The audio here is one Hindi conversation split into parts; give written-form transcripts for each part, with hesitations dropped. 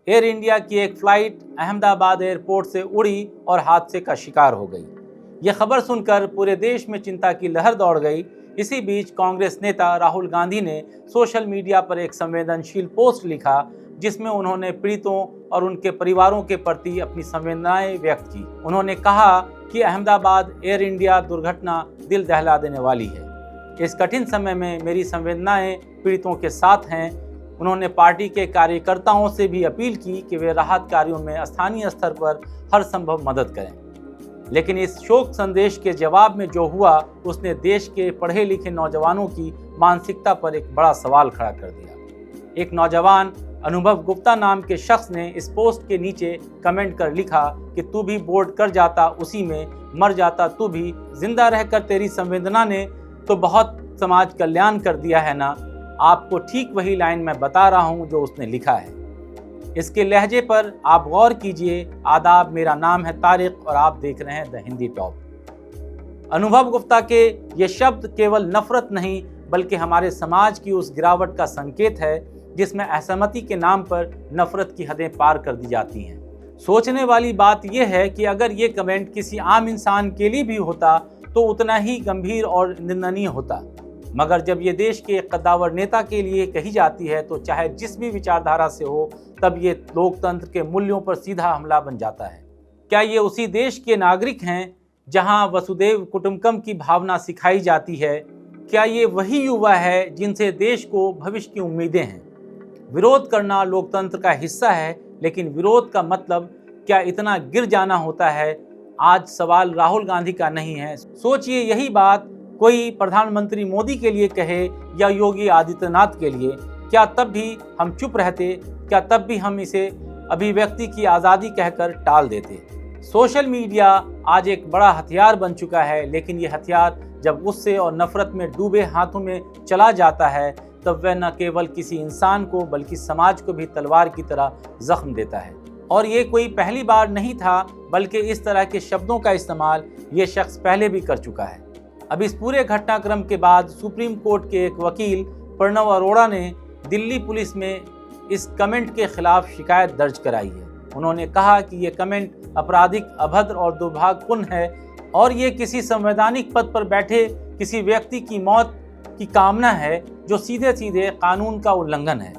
एयर इंडिया की एक फ्लाइट अहमदाबाद एयरपोर्ट से उड़ी और हादसे का शिकार हो गई। यह खबर सुनकर पूरे देश में चिंता की लहर दौड़ गई। इसी बीच कांग्रेस नेता राहुल गांधी ने सोशल मीडिया पर एक संवेदनशील पोस्ट लिखा, जिसमें उन्होंने पीड़ितों और उनके परिवारों के प्रति अपनी संवेदनाएं व्यक्त की। उन्होंने कहा कि अहमदाबाद एयर इंडिया दुर्घटना दिल दहला देने वाली है। इस कठिन समय में मेरी संवेदनाएं पीड़ितों के साथ हैं। उन्होंने पार्टी के कार्यकर्ताओं से भी अपील की कि वे राहत कार्यों में स्थानीय स्तर पर हर संभव मदद करें। लेकिन इस शोक संदेश के जवाब में जो हुआ, उसने देश के पढ़े लिखे नौजवानों की मानसिकता पर एक बड़ा सवाल खड़ा कर दिया। एक नौजवान अनुभव गुप्ता नाम के शख्स ने इस पोस्ट के नीचे कमेंट कर लिखा कि तू भी बोर्ड कर जाता उसी में, मर जाता तू भी, जिंदा रहकर तेरी संवेदना ने तो बहुत समाज कल्याण कर दिया है ना। आपको ठीक वही लाइन मैं बता रहा हूं जो उसने लिखा है। इसके लहजे पर आप गौर कीजिए। आदाब, मेरा नाम है तारिक और आप देख रहे हैं द हिंदी टॉप। अनुभव गुप्ता के ये शब्द केवल नफरत नहीं बल्कि हमारे समाज की उस गिरावट का संकेत है जिसमें असहमति के नाम पर नफरत की हदें पार कर दी जाती हैं। सोचने वाली बात यह है कि अगर ये कमेंट किसी आम इंसान के लिए भी होता तो उतना ही गंभीर और निंदनीय होता, मगर जब ये देश के कद्दावर नेता के लिए कही जाती है तो चाहे जिस भी विचारधारा से हो, तब ये लोकतंत्र के मूल्यों पर सीधा हमला बन जाता है। क्या ये उसी देश के नागरिक हैं जहां वसुदेव कुटुंबकम की भावना सिखाई जाती है? क्या ये वही युवा है जिनसे देश को भविष्य की उम्मीदें हैं? विरोध करना लोकतंत्र का हिस्सा है, लेकिन विरोध का मतलब क्या इतना गिर जाना होता है? आज सवाल राहुल गांधी का नहीं है। सोचिए, यही बात कोई प्रधानमंत्री मोदी के लिए कहे या योगी आदित्यनाथ के लिए, क्या तब भी हम चुप रहते? क्या तब भी हम इसे अभिव्यक्ति की आज़ादी कहकर टाल देते? सोशल मीडिया आज एक बड़ा हथियार बन चुका है, लेकिन ये हथियार जब गुस्से और नफरत में डूबे हाथों में चला जाता है तब वह न केवल किसी इंसान को बल्कि समाज को भी तलवार की तरह जख्म देता है। और ये कोई पहली बार नहीं था, बल्कि इस तरह के शब्दों का इस्तेमाल ये शख्स पहले भी कर चुका है। अब इस पूरे घटनाक्रम के बाद सुप्रीम कोर्ट के एक वकील प्रणव अरोड़ा ने दिल्ली पुलिस में इस कमेंट के खिलाफ शिकायत दर्ज कराई है। उन्होंने कहा कि ये कमेंट आपराधिक, अभद्र और दुर्भाग्यपूर्ण है और ये किसी संवैधानिक पद पर बैठे किसी व्यक्ति की मौत की कामना है, जो सीधे सीधे कानून का उल्लंघन है।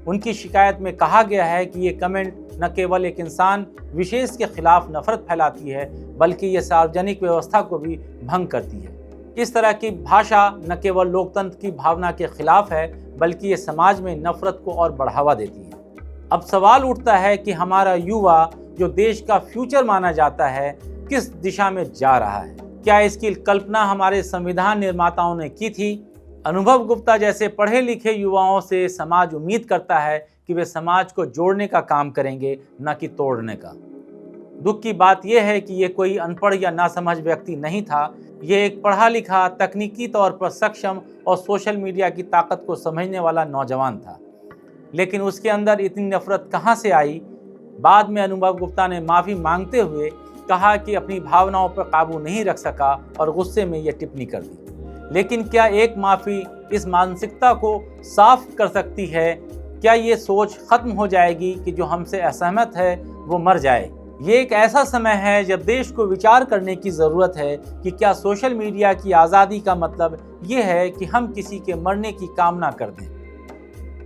उनकी शिकायत में कहा गया है कि ये कमेंट न केवल एक इंसान विशेष के खिलाफ नफरत फैलाती है, बल्कि ये सार्वजनिक व्यवस्था को भी भंग करती है। इस तरह की भाषा न केवल लोकतंत्र की भावना के खिलाफ है, बल्कि ये समाज में नफरत को और बढ़ावा देती है। अब सवाल उठता है कि हमारा युवा, जो देश का फ्यूचर माना जाता है, किस दिशा में जा रहा है? क्या इसकी कल्पना हमारे संविधान निर्माताओं ने की थी? अनुभव गुप्ता जैसे पढ़े लिखे युवाओं से समाज उम्मीद करता है कि वे समाज को जोड़ने का काम करेंगे, न कि तोड़ने का। दुख की बात यह है कि ये कोई अनपढ़ या नासमझ व्यक्ति नहीं था। ये एक पढ़ा लिखा, तकनीकी तौर पर सक्षम और सोशल मीडिया की ताकत को समझने वाला नौजवान था। लेकिन उसके अंदर इतनी नफरत कहाँ से आई? बाद में अनुभव गुप्ता ने माफ़ी मांगते हुए कहा कि अपनी भावनाओं पर काबू नहीं रख सका और गुस्से में ये टिप्पणी कर दी। लेकिन क्या एक माफ़ी इस मानसिकता को साफ कर सकती है? क्या ये सोच खत्म हो जाएगी कि जो हमसे असहमत है वो मर जाए? ये एक ऐसा समय है जब देश को विचार करने की ज़रूरत है कि क्या सोशल मीडिया की आज़ादी का मतलब ये है कि हम किसी के मरने की कामना कर दें?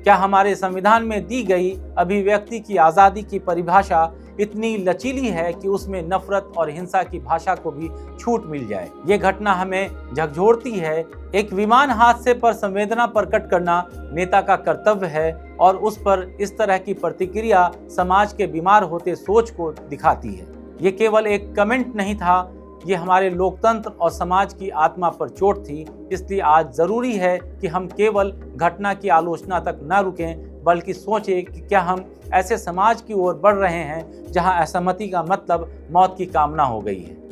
क्या हमारे संविधान में दी गई अभिव्यक्ति की आज़ादी की परिभाषा इतनी लचीली है कि उसमें नफरत और हिंसा की भाषा को भी छूट मिल जाए? ये घटना हमें झकझोरती है। एक विमान हादसे पर संवेदना प्रकट करना नेता का कर्तव्य है और उस पर इस तरह की प्रतिक्रिया समाज के बीमार होते सोच को दिखाती है। ये केवल एक कमेंट नहीं था, ये हमारे लोकतंत्र और समाज की आत्मा पर चोट थी। इसलिए आज ज़रूरी है कि हम केवल घटना की आलोचना तक न रुकें, बल्कि सोचें कि क्या हम ऐसे समाज की ओर बढ़ रहे हैं जहां असहमति का मतलब मौत की कामना हो गई है।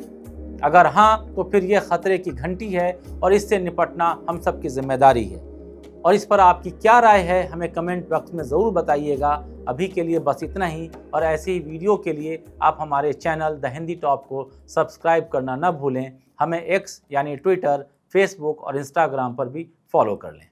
अगर हाँ, तो फिर यह खतरे की घंटी है और इससे निपटना हम सबकी जिम्मेदारी है। और इस पर आपकी क्या राय है, हमें कमेंट बॉक्स में ज़रूर बताइएगा। अभी के लिए बस इतना ही, और ऐसे ही वीडियो के लिए आप हमारे चैनल द हिंदी टॉप को सब्सक्राइब करना न भूलें। हमें एक्स यानी ट्विटर, फेसबुक और इंस्टाग्राम पर भी फॉलो कर लें।